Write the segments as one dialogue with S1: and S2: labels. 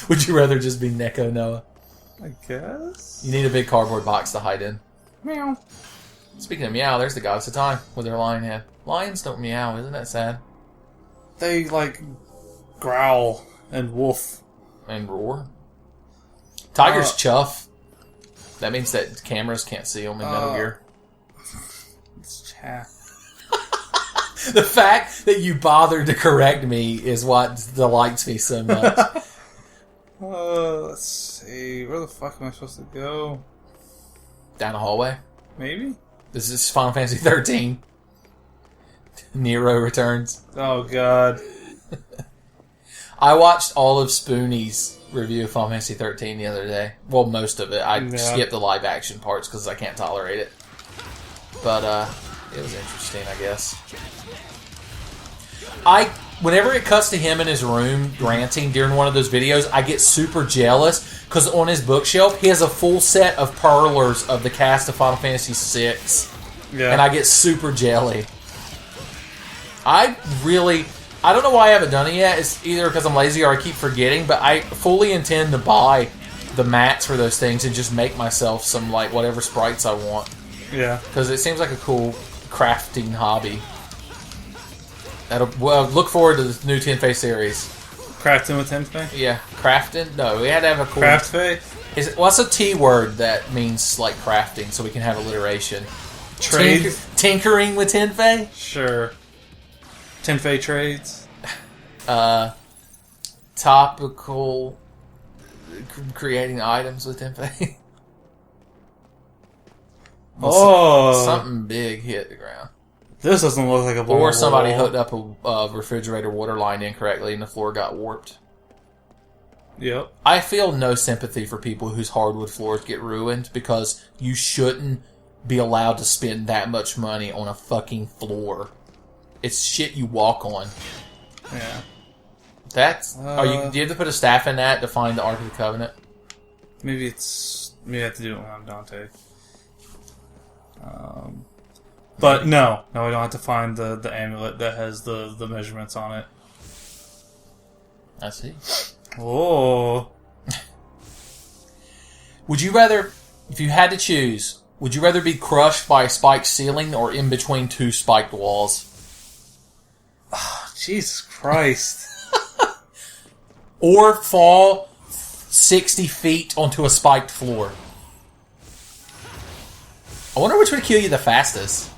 S1: Would you rather just be Neko Noah?
S2: I guess.
S1: You need a big cardboard box to hide in.
S2: Meow.
S1: Speaking of meow, there's the goddess of time with their lion head. Lions don't meow, isn't that sad?
S2: They, growl and woof.
S1: And roar. Tigers chuff. That means that cameras can't see them in Metal Gear.
S2: It's chaff.
S1: The fact that you bothered to correct me is what delights me so much.
S2: Let's see. Where the fuck am I supposed to go?
S1: Down the hallway.
S2: Maybe?
S1: This is Final Fantasy 13. Nero returns.
S2: Oh, God.
S1: I watched all of Spoonie's review of Final Fantasy 13 the other day. Well, most of it. I skipped the live action parts because I can't tolerate it. But, it was interesting, I guess. Whenever it cuts to him in his room ranting during one of those videos, I get super jealous because on his bookshelf, he has a full set of perlers of the cast of Final Fantasy VI.
S2: Yeah.
S1: And I get super jelly. I don't know why I haven't done it yet. It's either because I'm lazy or I keep forgetting, but I fully intend to buy the mats for those things and just make myself some, whatever sprites I want.
S2: Yeah.
S1: Because it seems like a cool crafting hobby. Look forward to the new Tenfei series.
S2: Crafting with Tenfei?
S1: Yeah. Crafting? No, we had to have a cool...
S2: Craftfei?
S1: What's a T word that means, crafting, so we can have alliteration?
S2: Trade?
S1: Tinkering with Tenfei?
S2: Sure. Tenfei trades?
S1: Topical... Creating items with Tenfei. Something big hit the ground.
S2: This doesn't look like a ball.
S1: Or somebody hooked up a refrigerator water line incorrectly and the floor got warped.
S2: Yep.
S1: I feel no sympathy for people whose hardwood floors get ruined because you shouldn't be allowed to spend that much money on a fucking floor. It's shit you walk on.
S2: Yeah.
S1: That's... do you have to put a staff in that to find the Ark of the Covenant?
S2: Maybe I have to do it when I'm Dante. But no, I don't have to find the amulet that has the measurements on it.
S1: I see.
S2: Oh.
S1: Would you rather, if you had to choose, would you rather be crushed by a spiked ceiling or in between two spiked walls?
S2: Oh, Jesus Christ.
S1: Or fall 60 feet onto a spiked floor? I wonder which would kill you the fastest.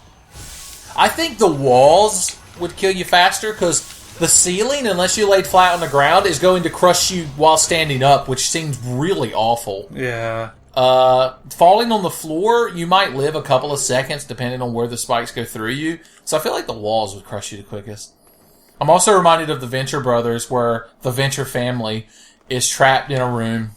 S1: I think the walls would kill you faster because the ceiling, unless you laid flat on the ground, is going to crush you while standing up, which seems really awful.
S2: Yeah.
S1: Falling on the floor, you might live a couple of seconds depending on where the spikes go through you. So I feel like the walls would crush you the quickest. I'm also reminded of the Venture Brothers, where the Venture family is trapped in a room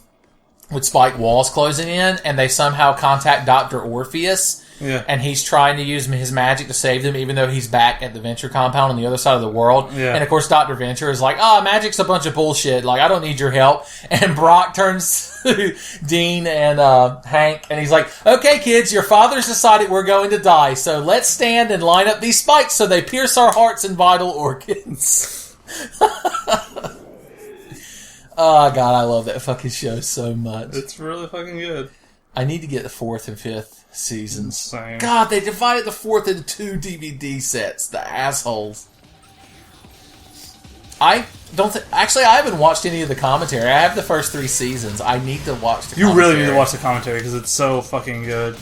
S1: with spiked walls closing in, and they somehow contact Dr. Orpheus.
S2: Yeah.
S1: And he's trying to use his magic to save them, even though he's back at the Venture compound on the other side of the world.
S2: Yeah.
S1: And of course, Dr. Venture is like, magic's a bunch of bullshit. I don't need your help. And Brock turns to Dean and Hank, and he's like, okay, kids, your father's decided we're going to die, so let's stand and line up these spikes so they pierce our hearts and vital organs. Oh, God, I love that fucking show so much.
S2: It's really fucking good.
S1: I need to get the 4th and 5th seasons.
S2: Same.
S1: God, they divided the 4th into 2 DVD sets. The assholes. I don't think... Actually, I haven't watched any of the commentary. I have the first 3 seasons. I need to watch the commentary.
S2: You really need to watch the commentary because it's so fucking good.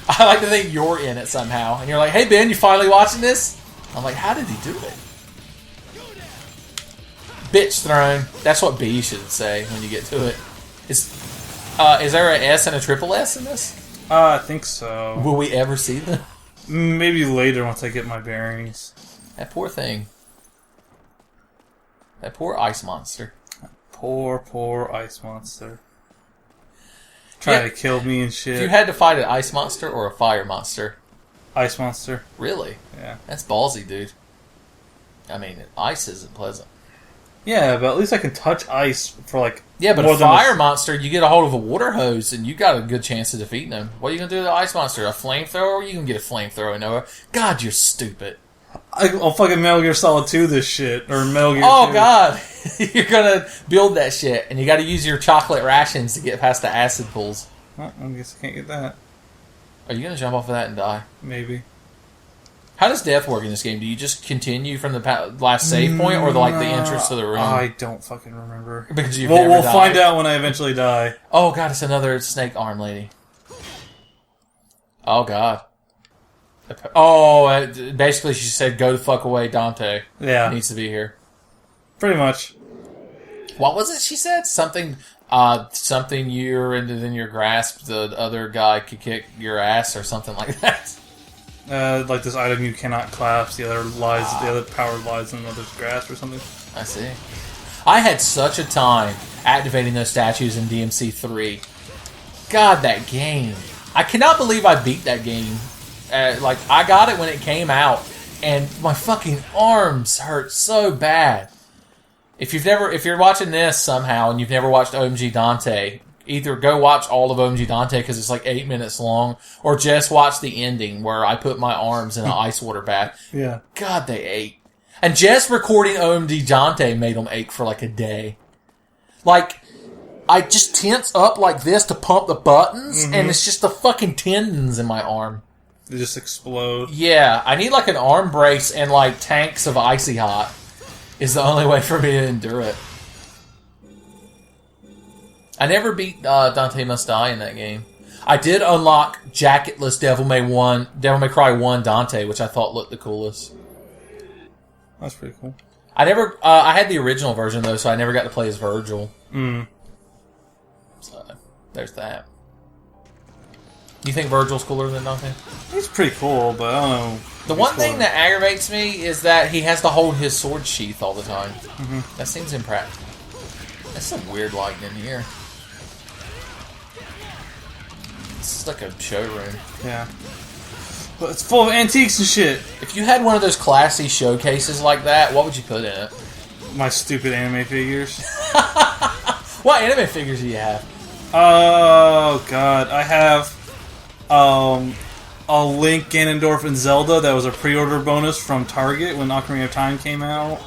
S1: I like to think you're in it somehow. And you're like, hey, Ben, you finally watching this? I'm like, how did he do it? Bitch thrown. That's what B should say when you get to it. Is there an S and a triple S in this?
S2: I think so.
S1: Will we ever see them?
S2: Maybe later once I get my bearings.
S1: That poor thing. That poor ice monster.
S2: Poor ice monster. Trying to kill me and shit.
S1: If you had to fight an ice monster or a fire monster?
S2: Ice monster.
S1: Really?
S2: Yeah.
S1: That's ballsy, dude. I mean, ice isn't pleasant.
S2: Yeah, but at least I can touch ice for
S1: Yeah, but a fire monster, you get a hold of a water hose and you got a good chance of defeating them. What are you going to do to the ice monster? A flamethrower? You can get a flamethrower, Noah. God, you're stupid.
S2: I'll fucking Metal Gear Solid 2 this shit. Or Metal Gear 2.
S1: Oh, God. You're gonna build that shit, and you got to use your chocolate rations to get past the acid pools.
S2: Well, I guess I can't get that.
S1: Are you gonna jump off of that and die?
S2: Maybe.
S1: How does death work in this game? Do you just continue from the last save point, or the entrance to the room?
S2: I don't fucking remember.
S1: Because
S2: we'll find out when I eventually die.
S1: Oh god, it's another snake arm lady. Oh god. Oh, basically she said, "Go the fuck away, Dante."
S2: Yeah,
S1: needs to be here.
S2: Pretty much.
S1: What was it she said? Something you're in your grasp. The other guy could kick your ass, or something like that.
S2: Like this item you cannot collapse. The other power lies in another's grasp or something.
S1: I see. I had such a time activating those statues in DMC 3. God, that game. I cannot believe I beat that game. Like, I got it when it came out, and my fucking arms hurt so bad. If you're watching this somehow and you've never watched OMG Dante, either go watch all of OMG Dante because it's like 8 minutes long, or just watch the ending where I put my arms in an ice water bath.
S2: Yeah.
S1: God, they ache. And just recording OMG Dante made them ache for like a day. Like, I just tense up like this to pump the buttons, and it's just the fucking tendons in my arm.
S2: They just explode.
S1: Yeah, I need like an arm brace and like tanks of Icy Hot is the only way for me to endure it. I never beat Dante Must Die in that game. I did unlock Jacketless Devil May Cry 1 Dante, which I thought looked the coolest.
S2: That's pretty cool.
S1: I had the original version though, so I never got to play as Virgil. So, there's that. You think Virgil's cooler than Dante?
S2: He's pretty cool, but I don't know.
S1: The one thing that aggravates me is that he has to hold his sword sheath all the time. That seems impractical. That's some weird lighting in here. This is like a showroom.
S2: Yeah. But it's full of antiques and shit.
S1: If you had one of those classy showcases like that, what would you put in it?
S2: My stupid anime figures.
S1: What anime figures do you have?
S2: Oh, God. I have a Link, Ganondorf, and Zelda that was a pre-order bonus from Target when Ocarina of Time came out.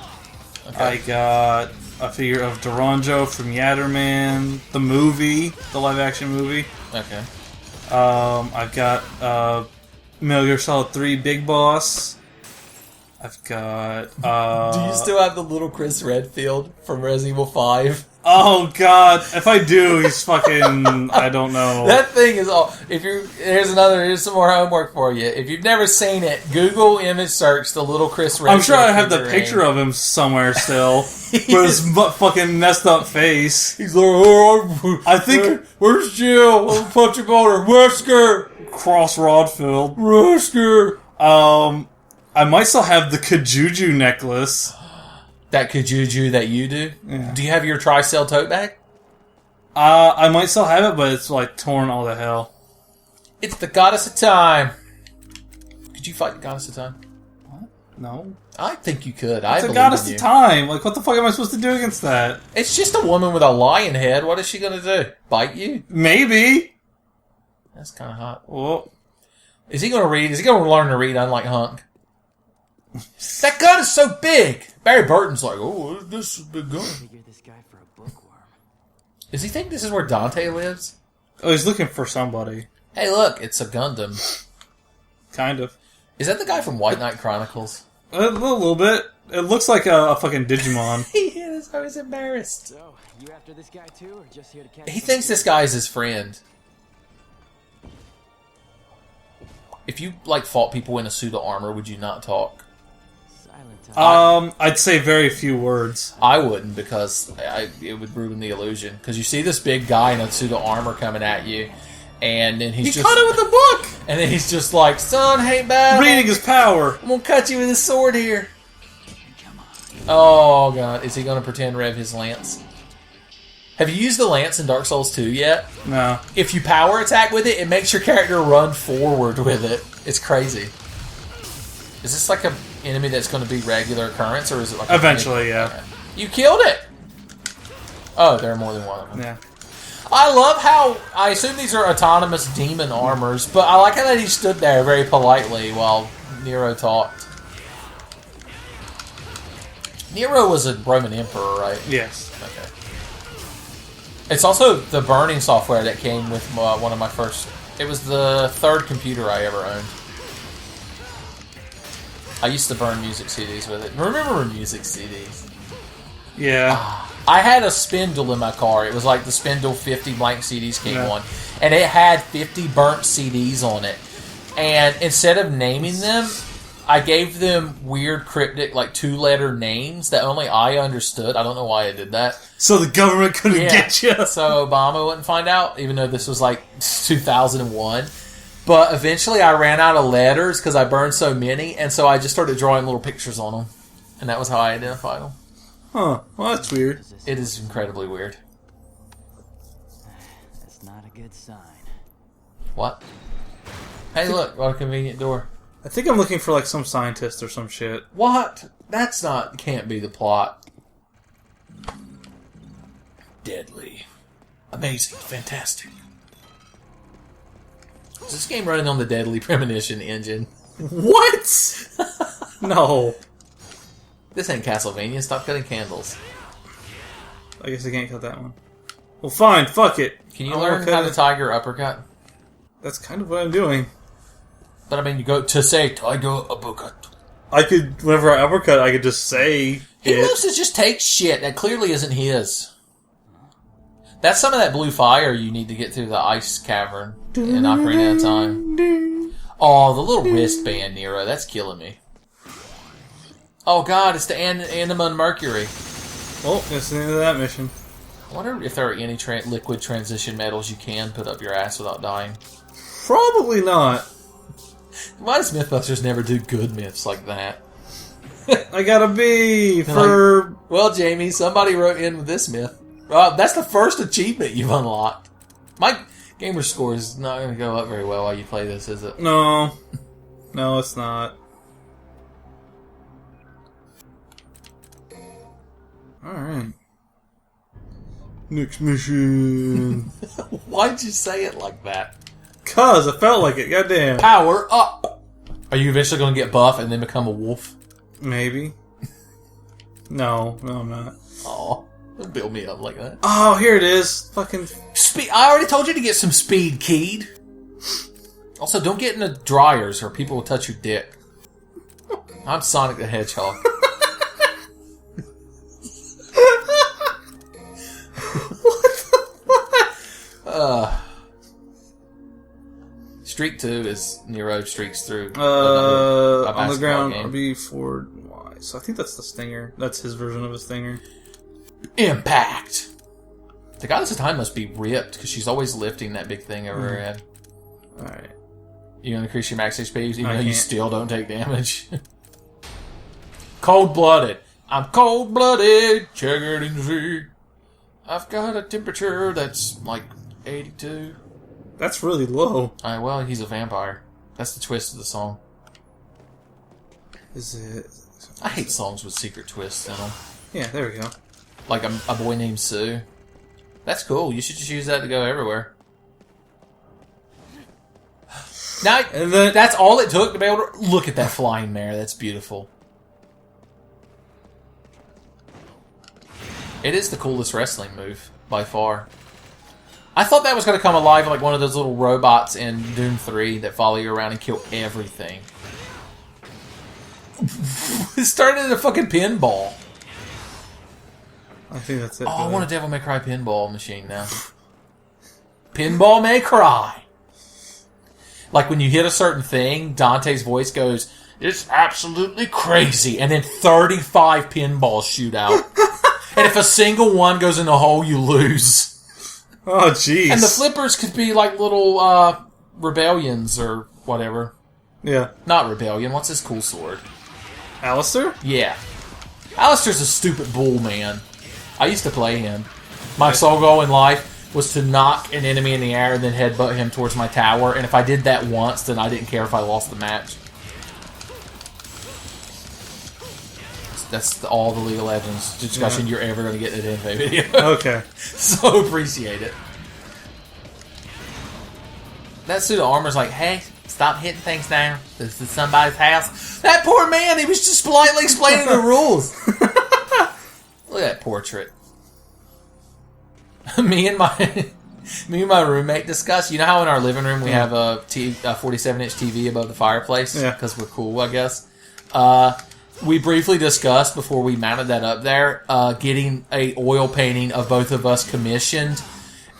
S2: Okay. I got a figure of Duranjo from Yatterman, the movie, the live-action movie.
S1: Okay.
S2: I've got Metal Gear Solid 3 Big Boss. I've got...
S1: Do you still have the little Chris Redfield from Resident Evil 5?
S2: Oh, God. If I do, he's fucking... I don't know.
S1: That thing is all... Here's some more homework for you. If you've never seen it, Google image search the little Chris Redfield.
S2: I'm sure I have the picture of him somewhere still. With his fucking messed up face.
S1: He's like, oh,
S2: I think...
S1: Where's Jill? I'll punch your motor. Wesker!
S2: Cross Rodfield.
S1: Wesker!
S2: I might still have the Kajuju necklace.
S1: That Kajuju that you do?
S2: Yeah.
S1: Do you have your Tri-Cell tote bag?
S2: I might still have it, but it's like torn all to hell.
S1: It's the Goddess of Time. Could you fight the Goddess of Time?
S2: What? No.
S1: I think you could.
S2: It's a Goddess of Time. Like, what the fuck am I supposed to do against that?
S1: It's just a woman with a lion head. What is she gonna do? Bite you?
S2: Maybe.
S1: That's kind of hot.
S2: Well,
S1: is he gonna read? Is he gonna learn to read unlike Hunk? That gun is so big! Barry Burton's like, oh, this is a big gun.
S3: This guy for a bookworm.
S1: Does he think this is where Dante lives?
S2: Oh, he's looking for somebody.
S1: Hey, look, it's a Gundam.
S2: Kind of.
S1: Is that the guy from White Knight Chronicles?
S2: A little bit. It looks like a fucking Digimon.
S1: He is. I was embarrassed.
S3: So, you after this guy too, or just here to catch?
S1: He thinks this guy is his friend. If you, like, fought people in a suit of armor, would you not talk?
S2: I'd say very few words.
S1: I wouldn't, because it would ruin the illusion. Because you see this big guy in a suit of armor coming at you, and then he
S2: caught it with a book!
S1: And then he's just like, son, hate battle.
S2: Reading his power.
S1: I'm gonna cut you with his sword here. Oh, God. Is he gonna pretend rev his lance? Have you used the lance in Dark Souls 2 yet?
S2: No.
S1: If you power attack with it, it makes your character run forward with it. It's crazy. Is this like a enemy that's going to be regular occurrence, or is it like
S2: eventually? Yeah.
S1: Okay. You killed it. Oh, there are more than one of them.
S2: Yeah.
S1: I love how I assume these are autonomous demon armors, but I like how that he stood there very politely while Nero talked. Nero was a Roman emperor, right?
S2: Yes.
S1: Okay. It's also the burning software that came with one of my first... It was the third computer I ever owned. I used to burn music CDs with it. Remember music CDs?
S2: Yeah.
S1: I had a spindle in my car. It was like the spindle 50 blank CDs came
S2: Yeah.
S1: on. And it had 50 burnt CDs on it. And instead of naming them, I gave them weird cryptic, like 2-letter names that only I understood. I don't know why I did that.
S2: So the government couldn't get you.
S1: So Obama wouldn't find out, even though this was like 2001. But eventually I ran out of letters because I burned so many. And so I just started drawing little pictures on them. And that was how I identified them.
S2: Huh. Well, that's weird.
S1: It is incredibly weird.
S3: That's not a good sign.
S1: What? Hey, look, what a convenient door.
S2: I think I'm looking for like some scientist or some shit.
S1: What? That's not... Can't be the plot. Deadly. Amazing. Fantastic. Is this game running on the Deadly Premonition engine?
S2: What? No.
S1: This ain't Castlevania. Stop cutting candles.
S2: I guess I can't cut that one. Well, fine. Fuck it.
S1: Can you
S2: I'll
S1: learn
S2: cut
S1: how to
S2: it.
S1: tiger uppercut?
S2: That's kind of what I'm doing.
S1: But I mean, you go to say tiger uppercut.
S2: I could, whenever I uppercut, I could just say
S1: He
S2: it.
S1: loves to just take shit that clearly isn't his. That's some of that blue fire you need to get through the ice cavern in Ocarina of Time. Oh, the little wristband, Nero. That's killing me. Oh, God, it's the Andaman Mercury.
S2: Oh, that's the end of that mission.
S1: I wonder if there are any liquid transition metals you can put up your ass without dying.
S2: Probably not.
S1: Why does Mythbusters never do good myths like that?
S2: I got a B
S1: They're
S2: for...
S1: Well, Jamie, somebody wrote in with this myth. That's the first achievement you've unlocked. My gamer score is not going to go up very well while you play this, is it?
S2: No. No, it's not. Alright. Next mission.
S1: Why'd you say it like that?
S2: 'Cause I felt like it, goddamn.
S1: Power up! Are you eventually going to get buff and then become a wolf?
S2: Maybe. No, I'm not.
S1: Oh, don't build me up like that.
S2: Oh, here it is. Fucking...
S1: Speed. I already told you to get some speed keyed. Also, don't get in the dryers or people will touch your dick. I'm Sonic the Hedgehog. Streak 2 is Nero streaks through a
S2: on the
S1: basketball
S2: ground,
S1: game.
S2: RB forward Y. So I think that's the stinger. That's his version of a stinger.
S1: Impact! The Goddess of Time must be ripped, because she's always lifting that big thing over her head.
S2: Alright.
S1: You gonna increase your max HP, even
S2: I
S1: though you
S2: can't.
S1: still don't take damage? Cold-blooded. I'm cold-blooded, checkered in Z. I've got a temperature that's like 82.
S2: That's really low.
S1: Well, he's a vampire. That's the twist of the song.
S2: Is it...
S1: I hate songs with secret twists in them.
S2: Yeah, there we go.
S1: Like a boy named Sue. That's cool. You should just use that to go everywhere. Now,
S2: And then...
S1: that's all it took to be able to... Look at that flying mare. That's beautiful. It is the coolest wrestling move, by far. I thought that was going to come alive like one of those little robots in Doom 3 that follow you around and kill everything. It started in a fucking pinball.
S2: I think that's it.
S1: Oh, I want a Devil May Cry pinball machine now. Pinball May Cry. Like when you hit a certain thing, Dante's voice goes, "It's absolutely crazy," and then 35 pinballs shoot out. And if a single one goes in the hole, you lose.
S2: Oh, jeez.
S1: And the flippers could be like little rebellions or whatever.
S2: Yeah.
S1: Not rebellion. What's his cool sword?
S2: Alistair?
S1: Yeah. Alistair's a stupid bull, man. I used to play him. My sole goal in life was to knock an enemy in the air and then headbutt him towards my tower. And if I did that once, then I didn't care if I lost the match. That's all the League of Legends discussion you're ever going to get in an anime video.
S2: Okay.
S1: So appreciate it. That suit of armor's like, hey, stop hitting things down. This is somebody's house. That poor man, he was just politely explaining the rules. Look at that portrait. me and my roommate discussed. You know how in our living room we have a 47-inch TV above the fireplace?
S2: Yeah.
S1: Because we're cool, I guess. We briefly discussed before we mounted that up there, getting a oil painting of both of us commissioned.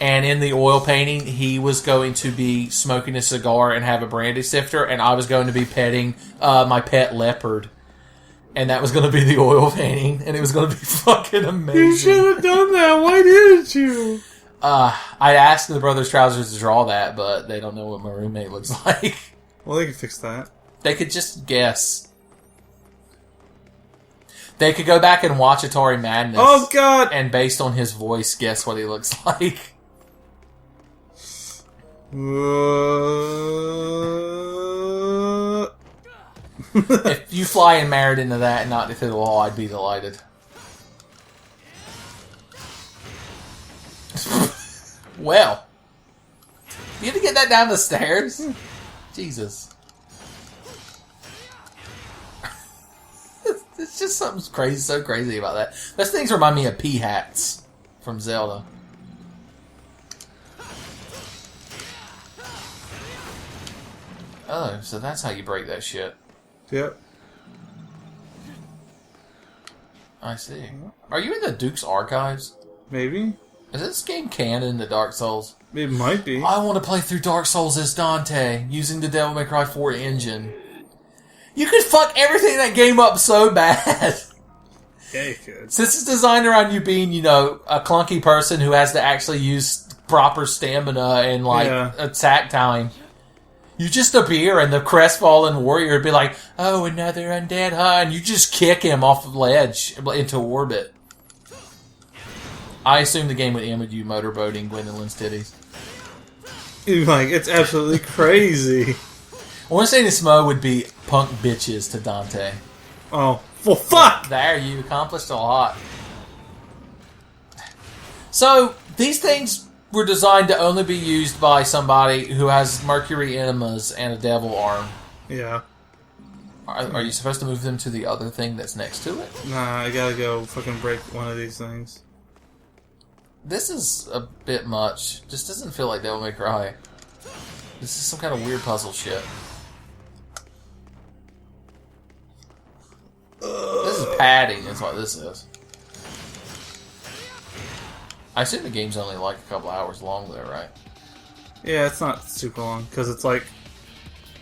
S1: And in the oil painting, he was going to be smoking a cigar and have a brandy sifter, and I was going to be petting my pet leopard. And that was going to be the oil painting, and it was going to be fucking amazing.
S2: You should have done that. Why didn't you?
S1: I asked the Brothers Trousers to draw that, but they don't know what my roommate looks like.
S2: Well, they can fix that.
S1: They could just guess. They could go back and watch Atari Madness.
S2: Oh, God!
S1: And based on his voice, guess what he looks like. If you fly and married into that and not through the wall, I'd be delighted. Well, you had to get that down the stairs? Jesus. It's just something crazy, so crazy about that. Those things remind me of pea hats from Zelda. Oh, so that's how you break that shit.
S2: Yep.
S1: I see. Are you in the Duke's Archives?
S2: Maybe.
S1: Is this game canon to Dark Souls?
S2: It might be.
S1: I want to play through Dark Souls as Dante, using the Devil May Cry 4 engine. You could fuck everything in that game up so bad.
S2: Yeah, you could.
S1: Since it's designed around you being, you know, a clunky person who has to actually use proper stamina and, like, attack time. You just appear and the crestfallen warrior would be like, oh, another undead, huh? And you just kick him off the ledge into orbit. I assume the game would end with you motorboating Gwendolyn's titties.
S2: You're like, it's absolutely crazy.
S1: I want to say this mode would be punk bitches to Dante.
S2: Oh, well, fuck!
S1: There, you accomplished a lot. So, these things were designed to only be used by somebody who has mercury enemas and a devil arm.
S2: Yeah.
S1: Are you supposed to move them to the other thing that's next to it?
S2: Nah, I gotta go fucking break one of these things.
S1: This is a bit much. Just doesn't feel like Devil May Cry. This is some kind of weird puzzle shit. This is padding, is what this is. I assume the game's only like a couple hours long though, right?
S2: Yeah, it's not super long, because it's like,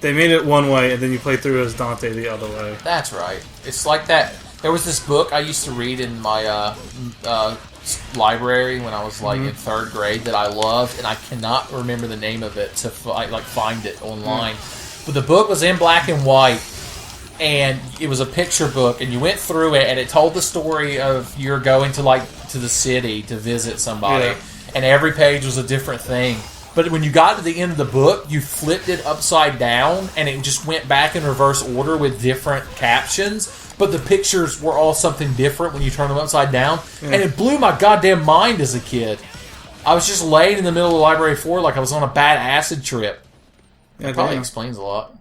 S2: they made it one way, and then you play through as Dante the other way.
S1: That's right. It's like that. There was this book I used to read in my library when I was like in 3rd grade that I loved, and I cannot remember the name of it to find it online. But the book was in black and white, and it was a picture book, and you went through it, and it told the story of you're going to the city to visit somebody, and every page was a different thing. But when you got to the end of the book, you flipped it upside down, and it just went back in reverse order with different captions. But the pictures were all something different when you turn them upside down. And it blew my goddamn mind as a kid. I was just laying in the middle of the library floor like I was on a bad acid trip. That probably explains a lot.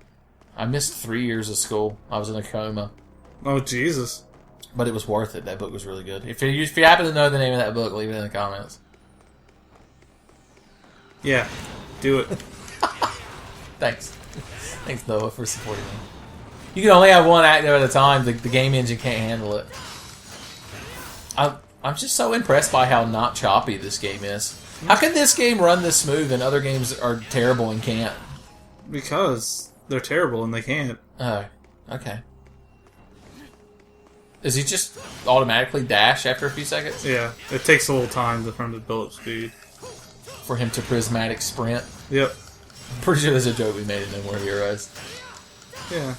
S1: I missed 3 years of school. I was in a coma.
S2: Oh, Jesus.
S1: But it was worth it. That book was really good. If you happen to know the name of that book, leave it in the comments.
S2: Yeah, do it.
S1: Thanks. Thanks, Noah, for supporting me. You can only have one active at a time. The game engine can't handle it. I'm just so impressed by how not choppy this game is. How can this game run this smooth and other games are terrible and can't?
S2: Because they're terrible and they can't.
S1: Oh, okay. Does he just automatically dash after a few seconds?
S2: Yeah, it takes a little time for him to build up speed.
S1: For him to prismatic sprint?
S2: Yep.
S1: I'm pretty sure there's a joke we made in No More Heroes.
S2: Yeah.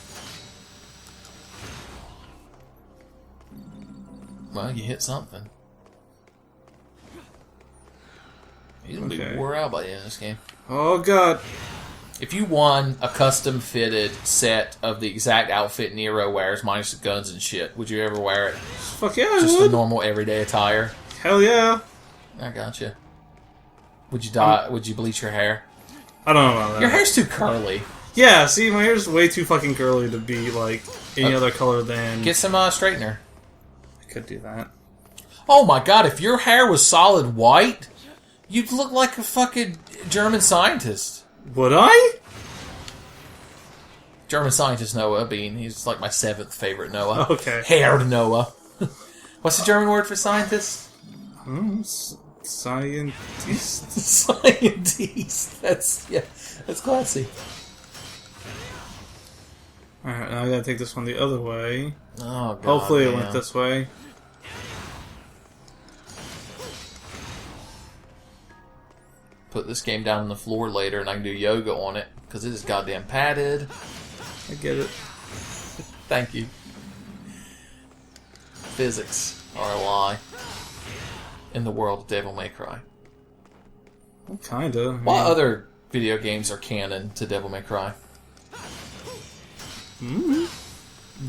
S1: Well, you hit something. He's gonna be wore out by the end of this game.
S2: Oh, God.
S1: If you won a custom-fitted set of the exact outfit Nero wears, minus the guns and shit, would you ever wear it?
S2: Fuck yeah, I
S1: Just
S2: would.
S1: the normal everyday attire?
S2: Hell yeah.
S1: I gotcha. Would you dye? Would you bleach your hair?
S2: I don't know about that.
S1: Your hair's too curly.
S2: Yeah, see, my hair's way too fucking curly to be, like, any other color than...
S1: Get some straightener.
S2: I could do that.
S1: Oh my god, if your hair was solid white, you'd look like a fucking German scientist.
S2: Would I?
S1: German scientist Noah Bean. He's like my 7th favorite Noah.
S2: Okay.
S1: Haired Noah. What's the German word for scientist?
S2: Scientist?
S1: Scientist. That's classy.
S2: Alright, now I gotta take this one the other way.
S1: Oh, God.
S2: Hopefully it
S1: man.
S2: went this way.
S1: Put this game down on the floor later and I can do yoga on it because it is goddamn padded.
S2: I get it.
S1: Thank you. Physics are a lie in the world of Devil May Cry.
S2: Well, kinda. I mean,
S1: What other video games are canon to Devil May Cry?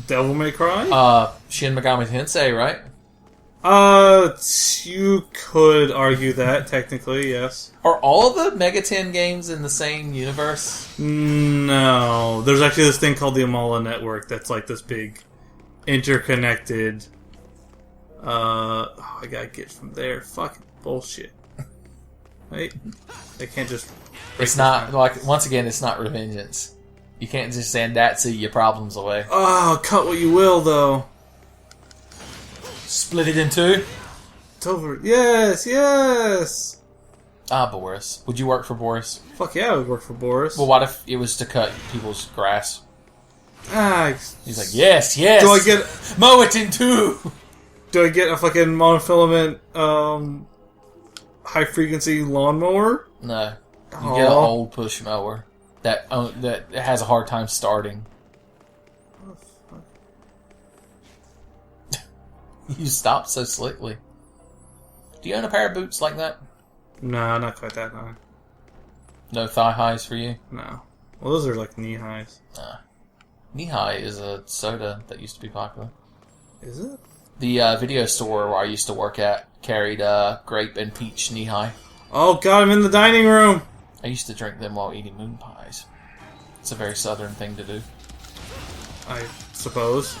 S2: Devil May Cry?
S1: Shin Megami Tensei, right?
S2: You could argue that, technically, yes.
S1: Are all of the Mega 10 games in the same universe?
S2: No. There's actually this thing called the Amala Network that's like this big interconnected... I gotta get from there. Fucking bullshit. Wait. They can't just...
S1: It's not, like, once again, it's not Revengeance. You can't just send Datsu your problems away.
S2: Oh, cut what you will, though.
S1: Split it in two?
S2: It's over. Yes, yes!
S1: Ah, Boris. Would you work for Boris?
S2: Fuck yeah, I would work for Boris.
S1: Well, what if it was to cut people's grass? He's like, yes, yes!
S2: Do I get...
S1: Mow it in two!
S2: Do I get a fucking monofilament, high-frequency lawnmower?
S1: No. You get an old push mower that has a hard time starting.
S2: Oh, fuck.
S1: You stopped so slickly. Do you own a pair of boots like that?
S2: No, not quite that high.
S1: No thigh highs for you?
S2: No. Well, those are like knee highs.
S1: Knee high is a soda that used to be popular.
S2: Is it?
S1: The video store where I used to work at carried grape and peach knee high.
S2: Oh god, I'm in the dining room!
S1: I used to drink them while eating moon pies. It's a very southern thing to do.
S2: I suppose.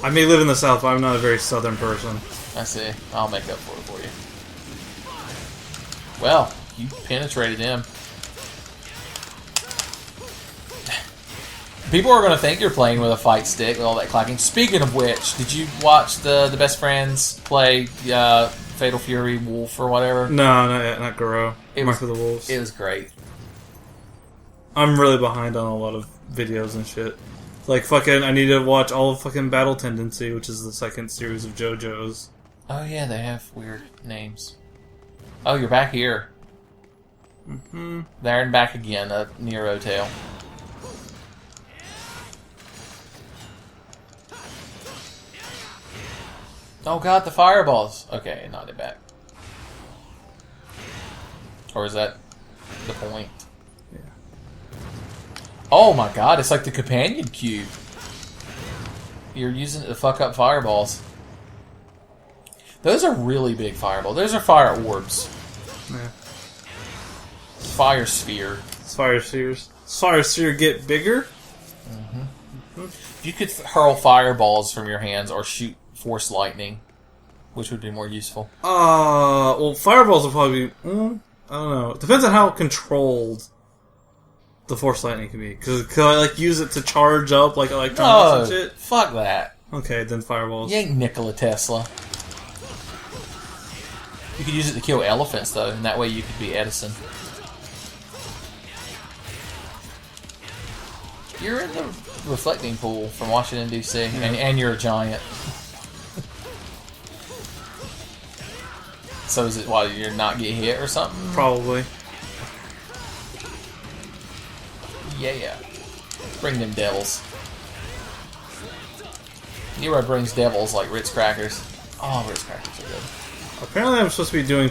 S2: I may live in the South, but I'm not a very southern person.
S1: I see. I'll make up for it for you. Well, you penetrated him. People are going to think you're playing with a fight stick with all that clacking. Speaking of which, did you watch the Best Friends play Fatal Fury Wolf or whatever?
S2: No, not yet. Not Goro.
S1: Mark
S2: of the Wolves.
S1: It was great.
S2: I'm really behind on a lot of videos and shit. Like, fucking, I need to watch all of fucking Battle Tendency, which is the second series of JoJo's.
S1: Oh yeah, they have weird names. Oh, you're back here.
S2: Mm-hmm.
S1: There and back again, near Hotel. Oh god, the fireballs. Okay, not it back. Or is that the point?
S2: Yeah.
S1: Oh my god, it's like the companion cube. You're using it to fuck up fireballs. Those are really big fireballs. Those are fire orbs.
S2: Yeah.
S1: Fire sphere.
S2: Fire spheres. Fire sphere get bigger?
S1: If you could hurl fireballs from your hands or shoot force lightning, which would be more useful?
S2: Well, fireballs will probably be... I don't know. It depends on how controlled the force lightning can be. Because could I, like, use it to charge up, like, electronics and shit?
S1: Fuck that.
S2: Okay, then fireballs.
S1: You ain't Nikola Tesla. You could use it to kill elephants, though, and that way you could be Edison. You're in the reflecting pool from Washington, D.C., and you're a giant. So is it why you're not get hit or something?
S2: Probably.
S1: Yeah. Bring them devils. Nero brings devils like Ritz crackers. Oh, Ritz crackers are good.
S2: Apparently I'm supposed to be doing...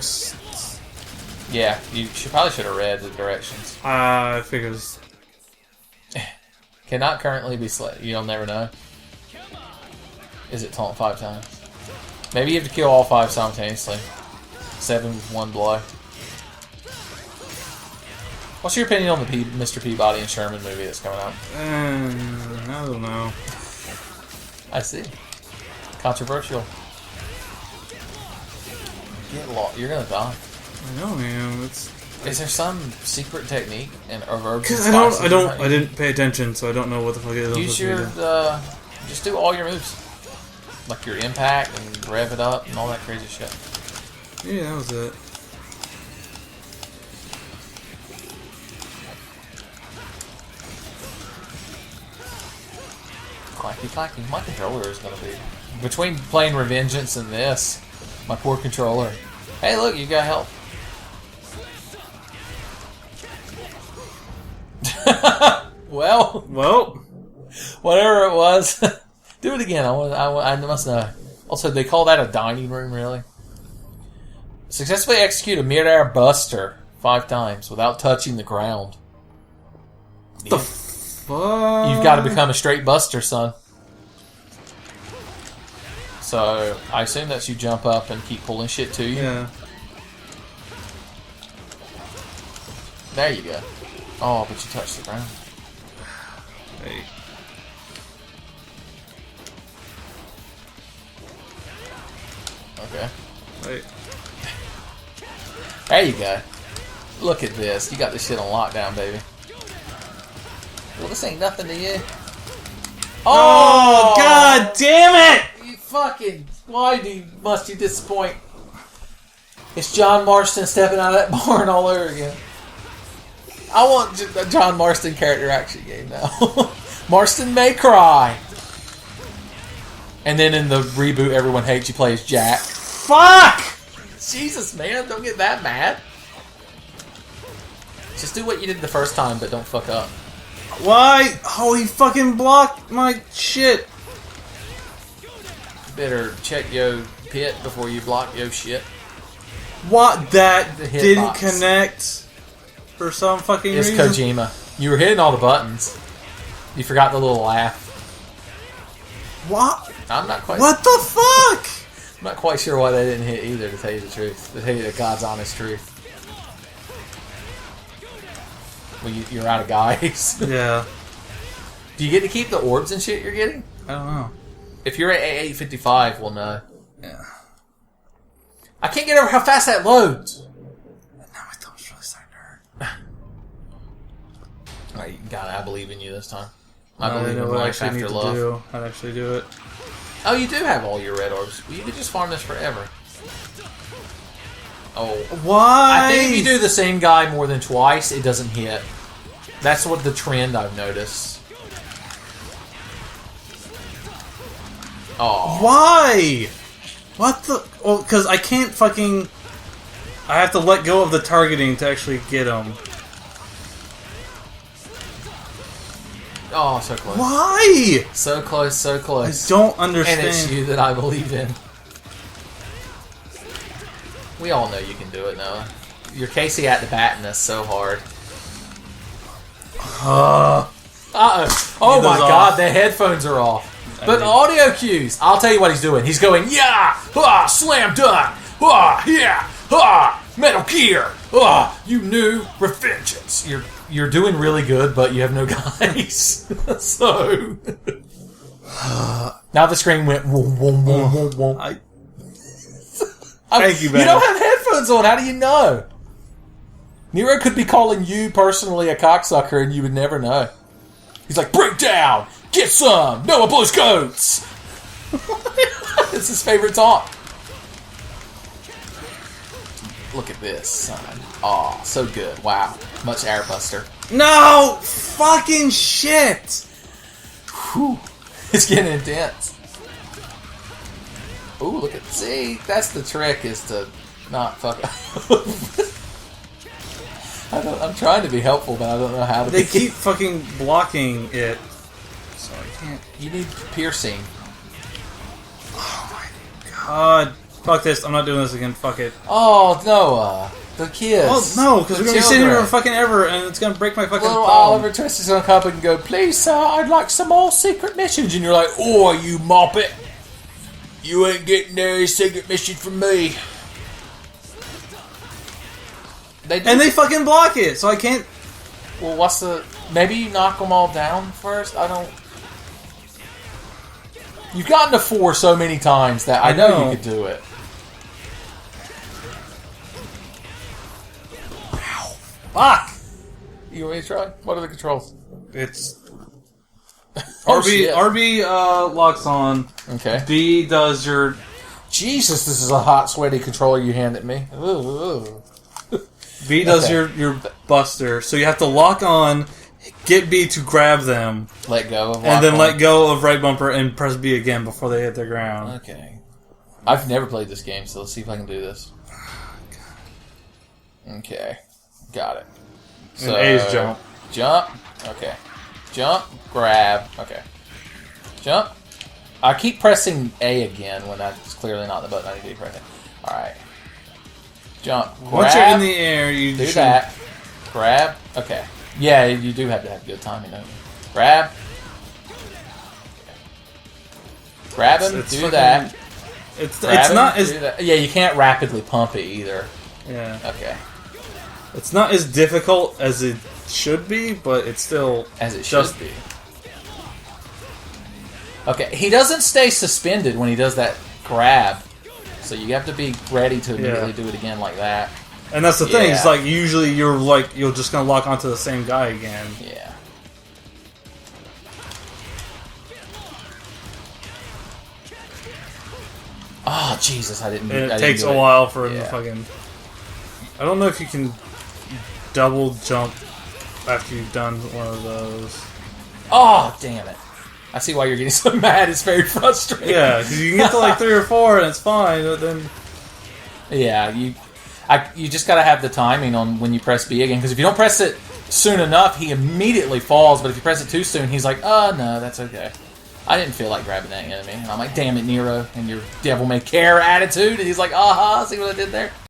S1: Yeah, you probably should have read the directions.
S2: I figures...
S1: Cannot currently be selected. You'll never know. Is it taunt 5 times? Maybe you have to kill all 5 simultaneously. 7 with 1 blow. What's your opinion on the Mr. Peabody and Sherman movie that's coming out?
S2: I don't know.
S1: I see. Controversial. get lost. You're gonna die.
S2: I know, man.
S1: Is there some secret technique and herbs?
S2: Because I didn't pay attention, so I don't know what the fuck it is.
S1: Use your just do all your moves, like your impact and rev it up and all that crazy shit.
S2: Yeah, that was it.
S1: Clacky, clacky. My controller is gonna be between playing Revengeance and this. My poor controller. Hey, look, you got help. Well, whatever it was, do it again. I must know. Also, they call that a dining room, really? Successfully execute a mid-air buster 5 times without touching the ground.
S2: The fuck?
S1: You've got to become a straight buster, son. So, I assume that's you jump up and keep pulling shit to you.
S2: Yeah.
S1: There you go. Oh, but you touched the ground.
S2: Hey.
S1: Okay.
S2: Wait.
S1: There you go. Look at this. You got this shit on lockdown, baby. Well, this ain't nothing to you.
S2: Oh, god damn it!
S1: You fucking... Why must you disappoint? It's John Marston stepping out of that barn all over again. I want a John Marston character action game now. Marston may cry. And then in the reboot Everyone Hates You plays Jack.
S2: Fuck!
S1: Jesus, man, don't get that mad. Just do what you did the first time, but don't fuck up.
S2: Why? Oh, he fucking blocked my shit.
S1: Better check yo pit before you block yo shit.
S2: What? That
S1: The hit
S2: didn't
S1: box.
S2: connect for some fucking
S1: It's
S2: reason?
S1: Kojima. You were hitting all the buttons. You forgot the little laugh.
S2: What?
S1: I'm not quite.
S2: What the fuck?
S1: I'm not quite sure why they didn't hit either. To tell you the truth, to tell you the God's honest truth. Well, you're out of guys.
S2: Yeah.
S1: Do you get to keep the orbs and shit you're getting?
S2: I don't know.
S1: If you're at 855, we'll know.
S2: Yeah.
S1: I can't get over how fast that loads.
S2: Now my thumb's really starting to hurt.
S1: Alright, God, I believe in you this time.
S2: I
S1: believe
S2: know
S1: in
S2: what I
S1: life
S2: actually
S1: after
S2: need
S1: love.
S2: to do. I'd actually do it.
S1: Oh, you do have all your red orbs. Well, you could just farm this forever. Oh.
S2: Why?
S1: I think if you do the same guy more than twice, it doesn't hit. That's what the trend I've noticed. Oh.
S2: Why? What the? Well, because I can't fucking... I have to let go of the targeting to actually get them.
S1: Oh, so close.
S2: Why?
S1: So close, so
S2: I
S1: close.
S2: don't understand.
S1: And it's you that I believe in. We all know you can do it, Noah. You're Casey at the batting us so hard. Uh-oh. Oh my god, the headphones are off. But audio cues. I'll tell you what he's doing. He's going, yeah! Ah, slam dunk! Ah, yeah! Ah, Metal Gear! Ah, you knew Revengeance. You're doing really good, but you have no guys. So... now the screen went... Whoom, whoom, whoom, whoom, whoom.
S2: Thank you, man.
S1: You don't have headphones on. How do you know? Nero could be calling you personally a cocksucker and you would never know. He's like, break down! Get some! Noah blows goats! It's his favorite taunt. Look at this, son. Aw, so good. Wow. Much airbuster.
S2: No! Fucking shit!
S1: Whew. It's getting intense. Ooh, look at... See? That's the trick, is to not fuck up. I'm trying to be helpful, but I don't know how to
S2: They
S1: be.
S2: keep fucking blocking it. So I can't...
S1: You need piercing.
S2: Oh my god. Fuck this. I'm not doing this again. Fuck it.
S1: Oh, Noah. The kids.
S2: Oh, no, because
S1: The
S2: we're going to be sitting here
S1: children.
S2: for fucking ever, and it's going to break my fucking
S1: Little
S2: palm.
S1: Oliver Twist is going to come up and go, please, sir, I'd like some more secret missions. And you're like, oh, you moppet. You ain't getting any secret mission from me.
S2: And they fucking block it, so I can't...
S1: Well, what's the... Maybe you knock them all down first? I don't... You've gotten to 4 so many times that I know you could do it.
S2: Fuck!
S1: You want me to try? What are the controls?
S2: It's
S1: Oh,
S2: RB.
S1: shit.
S2: RB locks on.
S1: Okay.
S2: B does your.
S1: Jesus, this is a hot, sweaty controller you handed me. Ooh.
S2: B does
S1: Okay.
S2: your buster. So you have to lock on, get B to grab them,
S1: Let go of
S2: and then
S1: lock
S2: let
S1: on.
S2: go of right bumper and press B again before they hit the ground.
S1: Okay. I've never played this game, so let's see if I can do this. Okay. Got it.
S2: And A is jump.
S1: Jump. Okay. Jump. Grab. Okay. Jump. I keep pressing A again when that's clearly not the button I need to be pressing. Alright. Jump. Grab.
S2: Once you're in the air, you
S1: do
S2: should-
S1: that. Grab. Okay. Yeah, you do have to have good timing, don't you? Grab. Grab him.
S2: It's
S1: Do
S2: fucking-
S1: that.
S2: It's
S1: Grab him,
S2: not
S1: do
S2: as
S1: that. Yeah, you can't rapidly pump it either.
S2: yeah.
S1: Okay.
S2: It's not as difficult as it should be, but it's still
S1: As it
S2: just
S1: should be. Okay, he doesn't stay suspended when he does that grab, so you have to be ready to immediately do it again like that.
S2: And that's the thing. It's
S1: Yeah.
S2: like usually you're just gonna lock onto the same guy again.
S1: Yeah. Oh Jesus! I didn't.
S2: And
S1: I
S2: it
S1: didn't
S2: takes
S1: do
S2: a
S1: it.
S2: while for him
S1: Yeah.
S2: to fucking. I don't know if you can double jump after you've done one of those.
S1: Oh damn it! I see why you're getting so mad. It's very frustrating.
S2: Yeah, because you can get to like 3 or 4 and it's fine, but then
S1: Yeah, you just gotta have the timing on when you press B again, because if you don't press it soon enough, he immediately falls. But if you press it too soon, he's like, "Oh no, that's okay." I didn't feel like grabbing that enemy, and I'm like, "Damn it, Nero!" and your devil may care attitude. And he's like, "Aha! See what I did there?"